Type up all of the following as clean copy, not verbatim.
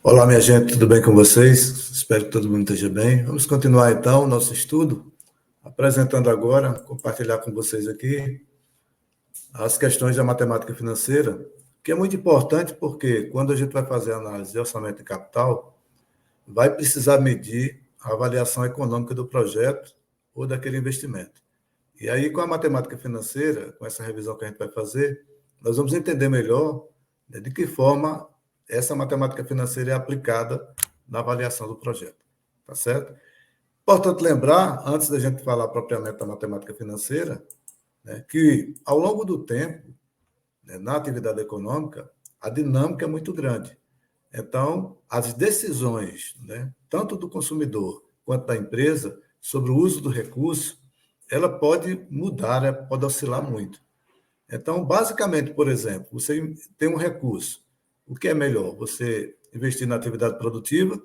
Olá, minha gente, tudo bem com vocês? Espero que todo mundo esteja bem. Vamos continuar então o nosso estudo, apresentando agora, compartilhar com vocês aqui as questões da matemática financeira, que é muito importante porque quando a gente vai fazer a análise de orçamento de capital, vai precisar medir a avaliação econômica do projeto ou daquele investimento. E aí, com a matemática financeira, com essa revisão que a gente vai fazer, nós vamos entender melhor, né, de que forma essa matemática financeira é aplicada na avaliação do projeto. Tá certo? Importante lembrar, antes da gente falar propriamente da matemática financeira, né, que ao longo do tempo, né, na atividade econômica, a dinâmica é muito grande. Então, as decisões, né, tanto do consumidor quanto da empresa, sobre o uso do recurso, ela pode mudar, né, pode oscilar muito. Então, basicamente, por exemplo, você tem um recurso. O que é melhor? Você investir na atividade produtiva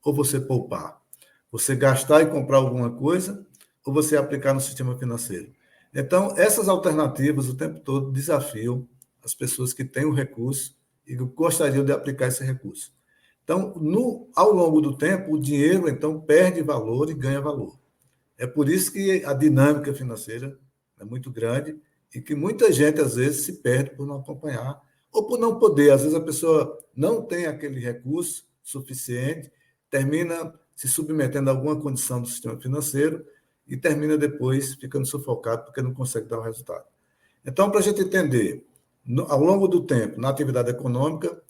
ou você poupar? Você gastar e comprar alguma coisa ou você aplicar no sistema financeiro? Então, essas alternativas o tempo todo desafiam as pessoas que têm o recurso e gostariam de aplicar esse recurso. Então, ao longo do tempo, o dinheiro, então, perde valor e ganha valor. É por isso que a dinâmica financeira é muito grande e que muita gente, às vezes, se perde por não acompanhar ou por não poder. Às vezes, a pessoa não tem aquele recurso suficiente, termina se submetendo a alguma condição do sistema financeiro e termina depois ficando sufocado porque não consegue dar o resultado. Então, para a gente entender, ao longo do tempo, na atividade econômica,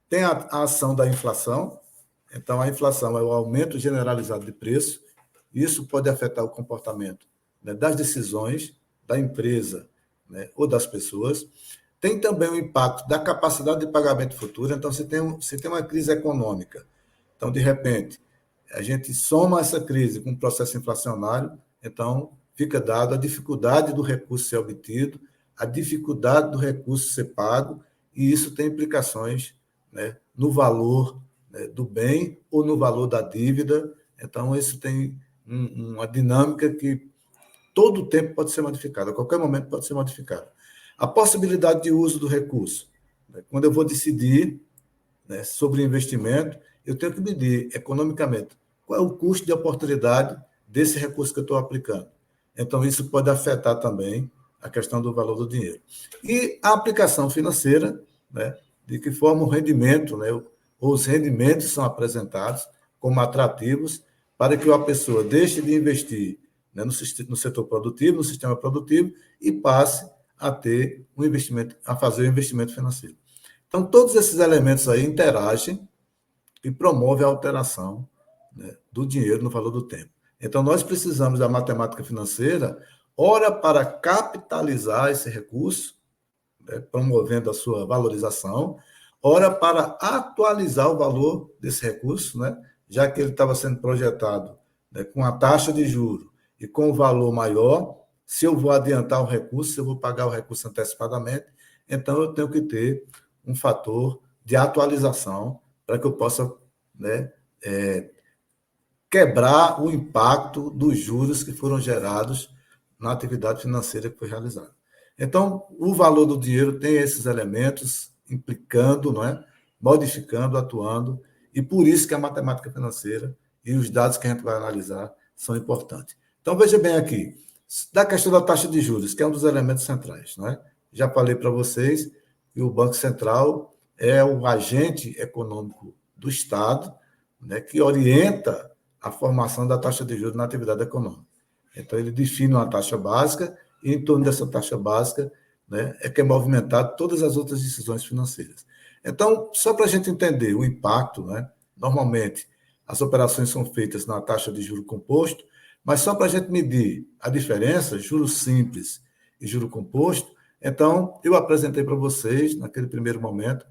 tem a ação da inflação. Então, a inflação é o aumento generalizado de preço. Isso pode afetar o comportamento, né, das decisões da empresa, né, ou das pessoas. Tem também o impacto da capacidade de pagamento futuro. Então, se tem uma crise econômica, então, de repente, a gente soma essa crise com o processo inflacionário, então fica dado a dificuldade do recurso ser obtido, a dificuldade do recurso ser pago, e isso tem implicações, né, no valor, né, do bem ou no valor da dívida. Então, isso tem uma dinâmica que todo o tempo pode ser modificada, a qualquer momento pode ser modificada. A possibilidade de uso do recurso. Né, quando eu vou decidir, né, sobre investimento, eu tenho que medir economicamente qual é o custo de oportunidade desse recurso que eu estou aplicando. Então, isso pode afetar também a questão do valor do dinheiro. E a aplicação financeira, né, de que forma o rendimento, né, ou os rendimentos são apresentados como atrativos para que a pessoa deixe de investir, né, no setor produtivo, no sistema produtivo, e passe a ter um investimento, a fazer um investimento financeiro. Então, todos esses elementos aí interagem e promovem a alteração, né, do dinheiro no valor do tempo. Então, nós precisamos da matemática financeira, ora para capitalizar esse recurso, né, promovendo a sua valorização, ora para atualizar o valor desse recurso, né, já que ele estava sendo projetado, né, com a taxa de juros e com o valor maior. Se eu vou adiantar o recurso, se eu vou pagar o recurso antecipadamente, então eu tenho que ter um fator de atualização para que eu possa, né, quebrar o impacto dos juros que foram gerados na atividade financeira que foi realizada. Então, o valor do dinheiro tem esses elementos implicando, não é? Modificando, atuando, e por isso que a matemática financeira e os dados que a gente vai analisar são importantes. Então, veja bem aqui, da questão da taxa de juros, que é um dos elementos centrais, não é? Já falei para vocês que o Banco Central é o agente econômico do Estado, né, que orienta a formação da taxa de juros na atividade econômica. Então, ele define uma taxa básica e, em torno dessa taxa básica, né, é que é movimentado todas as outras decisões financeiras. Então, só para a gente entender o impacto, né, normalmente as operações são feitas na taxa de juro composto, mas só para a gente medir a diferença, juros simples e juro composto, então eu apresentei para vocês, naquele primeiro momento,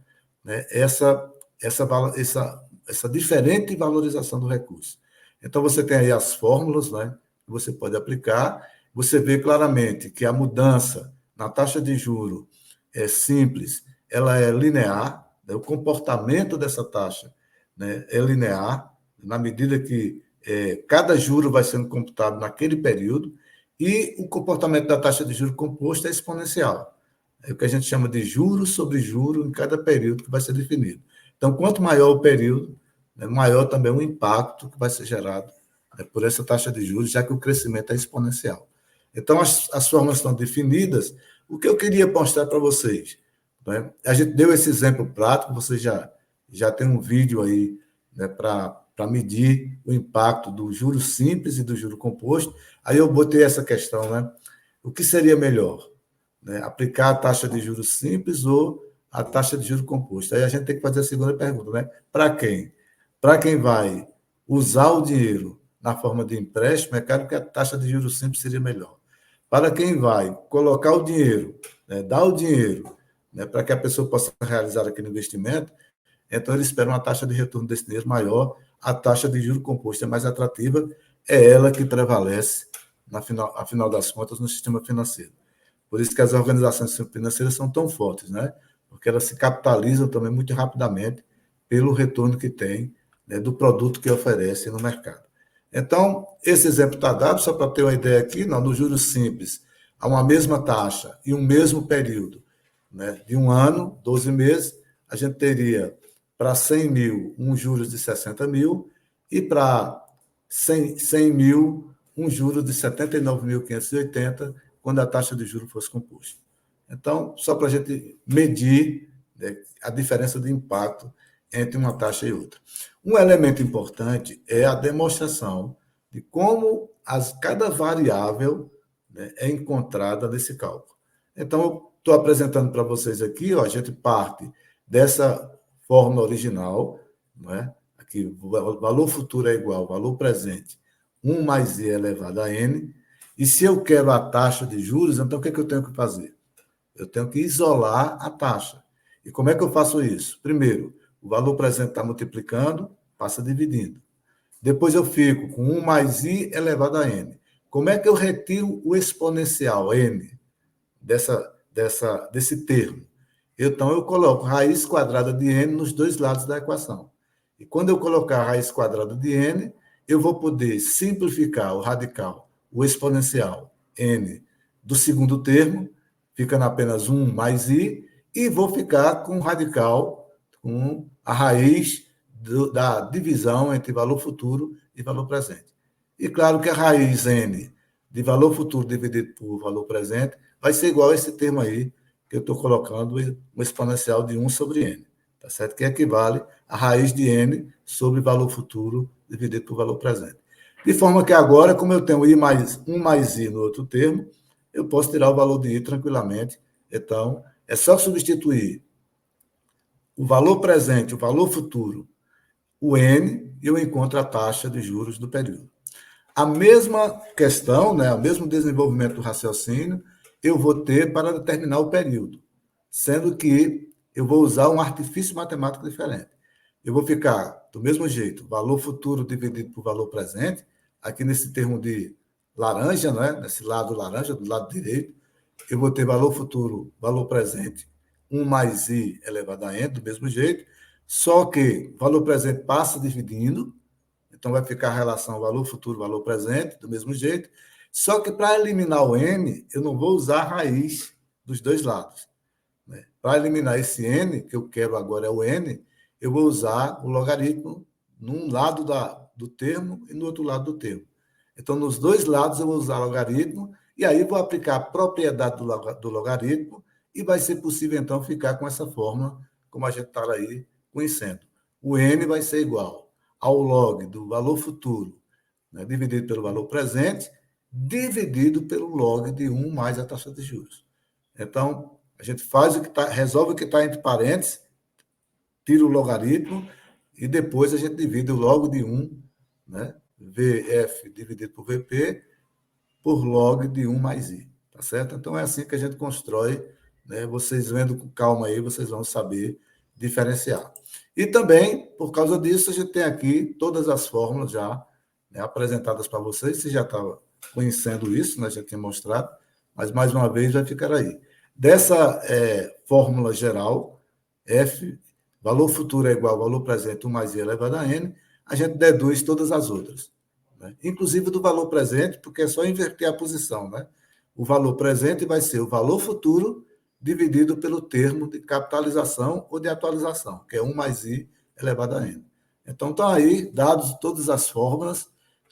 né, essa diferente valorização do recurso. Então, você tem aí as fórmulas, né, que você pode aplicar. Você vê claramente que a mudança na taxa de juro é simples, ela é linear, né, o comportamento dessa taxa, né, é linear, na medida que cada juro vai sendo computado naquele período, e o comportamento da taxa de juro composto é exponencial. É o que a gente chama de juros sobre juro em cada período que vai ser definido. Então, quanto maior o período, né, maior também o impacto que vai ser gerado, né, por essa taxa de juros, já que o crescimento é exponencial. Então, as formas estão definidas. O que eu queria mostrar para vocês, né, a gente deu esse exemplo prático, vocês já tem um vídeo aí, né, para medir o impacto do juro simples e do juro composto. Aí eu botei essa questão, né? O que seria melhor? Né, aplicar a taxa de juros simples ou a taxa de juros composto? Aí a gente tem que fazer a segunda pergunta, né? Para quem? Para quem vai usar o dinheiro na forma de empréstimo, é claro que a taxa de juros simples seria melhor. Para quem vai colocar o dinheiro, né, dar o dinheiro, né, para que a pessoa possa realizar aquele investimento, então ele espera uma taxa de retorno desse dinheiro maior, a taxa de juros composto é mais atrativa, é ela que prevalece, afinal das contas, no sistema financeiro. Por isso que as organizações financeiras são tão fortes, né? Porque elas se capitalizam também muito rapidamente pelo retorno que tem, né, do produto que oferecem no mercado. Então, esse exemplo está dado, só para ter uma ideia aqui, não, no juros simples, há uma mesma taxa e um mesmo período, né, de um ano, 12 meses, a gente teria para 100 mil um juros de 60 mil e para 100 mil um juros de 79.580 quando a taxa de juros fosse composta. Então, só para a gente medir, né, a diferença de impacto entre uma taxa e outra. Um elemento importante é a demonstração de como cada variável, né, é encontrada nesse cálculo. Então, eu estou apresentando para vocês aqui, ó, a gente parte dessa fórmula original, né? Aqui, o valor futuro é igual ao valor presente, 1 mais i elevado a n. E se eu quero a taxa de juros, então o que eu tenho que fazer? Eu tenho que isolar a taxa. E como é que eu faço isso? Primeiro, o valor presente está multiplicando, passa dividindo. Depois eu fico com 1 mais i elevado a n. Como é que eu retiro o exponencial n desse termo? Então, eu coloco raiz quadrada de n nos dois lados da equação. E quando eu colocar a raiz quadrada de n, eu vou poder simplificar o radical, o exponencial n do segundo termo, ficando apenas 1 mais i, e vou ficar com o radical, com a raiz da divisão entre valor futuro e valor presente. E claro que a raiz n de valor futuro dividido por valor presente vai ser igual a esse termo aí, que eu estou colocando um exponencial de 1 sobre n, tá certo? Que equivale a raiz de n sobre valor futuro dividido por valor presente. De forma que agora, como eu tenho i mais 1 mais i no outro termo, eu posso tirar o valor de i tranquilamente. Então, é só substituir o valor presente, o valor futuro, o n, e eu encontro a taxa de juros do período. A mesma questão, né, o mesmo desenvolvimento do raciocínio, eu vou ter para determinar o período, sendo que eu vou usar um artifício matemático diferente. Eu vou ficar do mesmo jeito, valor futuro dividido por valor presente, aqui nesse termo de laranja, né, nesse lado laranja, do lado direito, eu vou ter valor futuro, valor presente, 1 mais i elevado a n, do mesmo jeito, só que valor presente passa dividindo, então vai ficar a relação valor futuro, valor presente, do mesmo jeito. Só que para eliminar o n, eu não vou usar a raiz dos dois lados, né? Para eliminar esse n, que eu quero agora é o n, eu vou usar o logaritmo num lado do termo e no outro lado do termo. Então, nos dois lados eu vou usar logaritmo, e aí vou aplicar a propriedade do logaritmo, e vai ser possível, então, ficar com essa forma, como a gente está aí conhecendo. O n vai ser igual ao log do valor futuro, né, dividido pelo valor presente, dividido pelo log de 1 mais a taxa de juros. Então, a gente faz resolve o que está entre parênteses, tira o logaritmo, e depois a gente divide o log de 1, né, VF dividido por VP, por log de 1 mais I. Tá certo? Então, é assim que a gente constrói, né? Vocês vendo com calma aí, vocês vão saber diferenciar. E também, por causa disso, a gente tem aqui todas as fórmulas já, né, apresentadas para vocês. Você já estava conhecendo isso, né? Já tinha mostrado, mas mais uma vez vai ficar aí. Dessa fórmula geral, F, valor futuro é igual ao valor presente, 1 mais I elevado a N, a gente deduz todas as outras, né? Inclusive do valor presente, porque é só inverter a posição, né? O valor presente vai ser o valor futuro dividido pelo termo de capitalização ou de atualização, que é 1 mais I elevado a N. Então, estão aí dados todas as fórmulas,